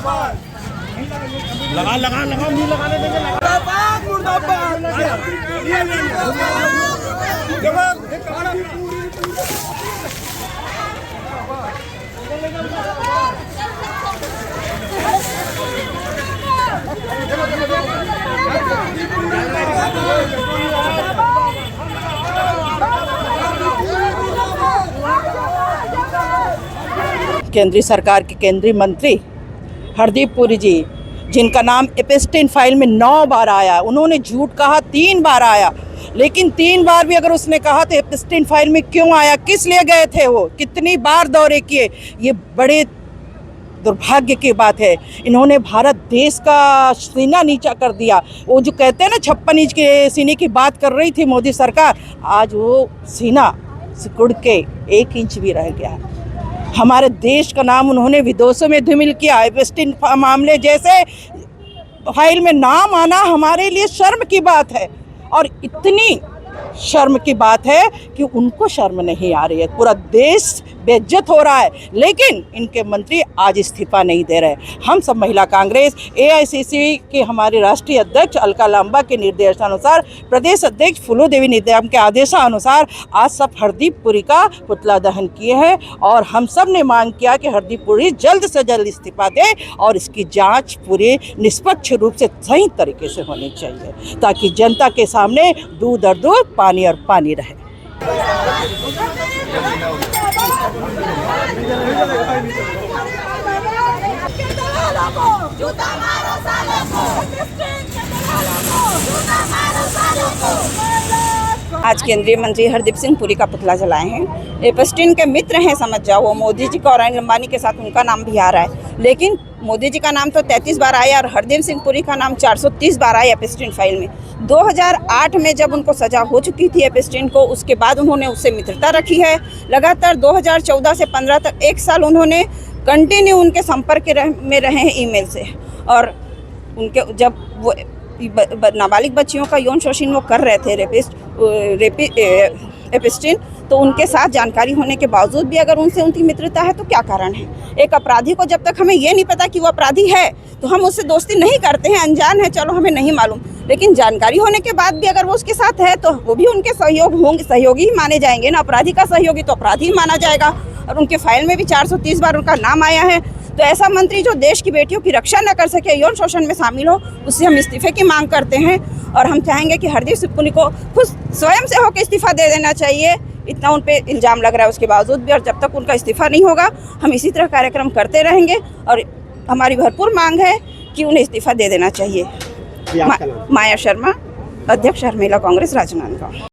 लगा लगा लगा मुंह लगाने देंगे। केंद्रीय सरकार के केंद्रीय मंत्री हरदीप पुरी जी, जिनका नाम एपस्टीन फाइल में 9 बार आया, उन्होंने झूठ कहा 3 बार आया, लेकिन 3 बार भी अगर उसने कहा तो एपस्टीन फाइल में क्यों आया, किस लिए गए थे वो, कितनी बार दौरे किए, ये बड़े दुर्भाग्य की बात है। इन्होंने भारत देश का सीना नीचा कर दिया। वो जो कहते हैं ना 56 इंच के सीने की बात कर रही थी मोदी सरकार, आज वो सीना सिकुड़ के 1 इंच भी रह गया। हमारे देश का नाम उन्होंने विदेशों में धूमिल किया। एपस्टीन मामले जैसे फाइल में नाम आना हमारे लिए शर्म की बात है, और इतनी शर्म की बात है कि उनको शर्म नहीं आ रही है। पूरा देश बेइज्जत हो रहा है, लेकिन इनके मंत्री आज इस्तीफा नहीं दे रहे। हम सब महिला कांग्रेस एआईसीसी के हमारे राष्ट्रीय अध्यक्ष अलका लांबा के निर्देशानुसार, प्रदेश अध्यक्ष फूलो देवी निगम के आदेशानुसार आज सब हरदीप पुरी का पुतला दहन किए हैं, और हम सब ने मांग किया कि हरदीप पुरी जल्द से जल्द इस्तीफा दे और इसकी जांच पूरे निष्पक्ष रूप से सही तरीके से होनी चाहिए, ताकि जनता के सामने दूध और दूध, पानी और पानी रहे। आज केंद्रीय मंत्री हरदीप सिंह पुरी का पुतला जलाए हैं। एपस्टीन के मित्र हैं, समझ जाओ, वो मोदी जी का और अनिल अंबानी के साथ उनका नाम भी आ रहा है, लेकिन मोदी जी का नाम तो 33 बार आया और हरदीप सिंह पुरी का नाम 430 बार आया एपस्टीन फाइल में। 2008 में जब उनको सजा हो चुकी थी एपस्टीन को, उसके बाद उन्होंने उससे मित्रता रखी है। लगातार 2014 से 15 तक 1 साल उन्होंने कंटिन्यू उनके संपर्क में रहे हैं ईमेल से, और उनके जब वो नाबालिग बच्चियों का यौन शोषण वो कर रहे थे एपस्टीन, तो उनके साथ जानकारी होने के बावजूद भी अगर उनसे उनकी मित्रता है तो क्या कारण है। एक अपराधी को जब तक हमें ये नहीं पता कि वो अपराधी है तो हम उससे दोस्ती नहीं करते हैं। अनजान है, चलो हमें नहीं मालूम, लेकिन जानकारी होने के बाद भी अगर वो उसके साथ है तो वो भी उनके सहयोगी ही माने जाएंगे ना। अपराधी का सहयोगी तो अपराधी ही माना जाएगा, और उनके फाइल में भी 430 बार उनका नाम आया है। तो ऐसा मंत्री जो देश की बेटियों की रक्षा न कर सके, यौन शोषण में शामिल हो, उससे हम इस्तीफे की मांग करते हैं। और हम चाहेंगे कि हरदीप सिंह पुरी को खुद स्वयं से होकर इस्तीफा दे देना चाहिए। इतना उन पे इल्ज़ाम लग रहा है उसके बावजूद भी, और जब तक उनका इस्तीफा नहीं होगा हम इसी तरह कार्यक्रम करते रहेंगे, और हमारी भरपूर मांग है कि उन्हें इस्तीफा दे देना चाहिए। माया शर्मा, अध्यक्ष महिला कांग्रेस राजनांदगांव।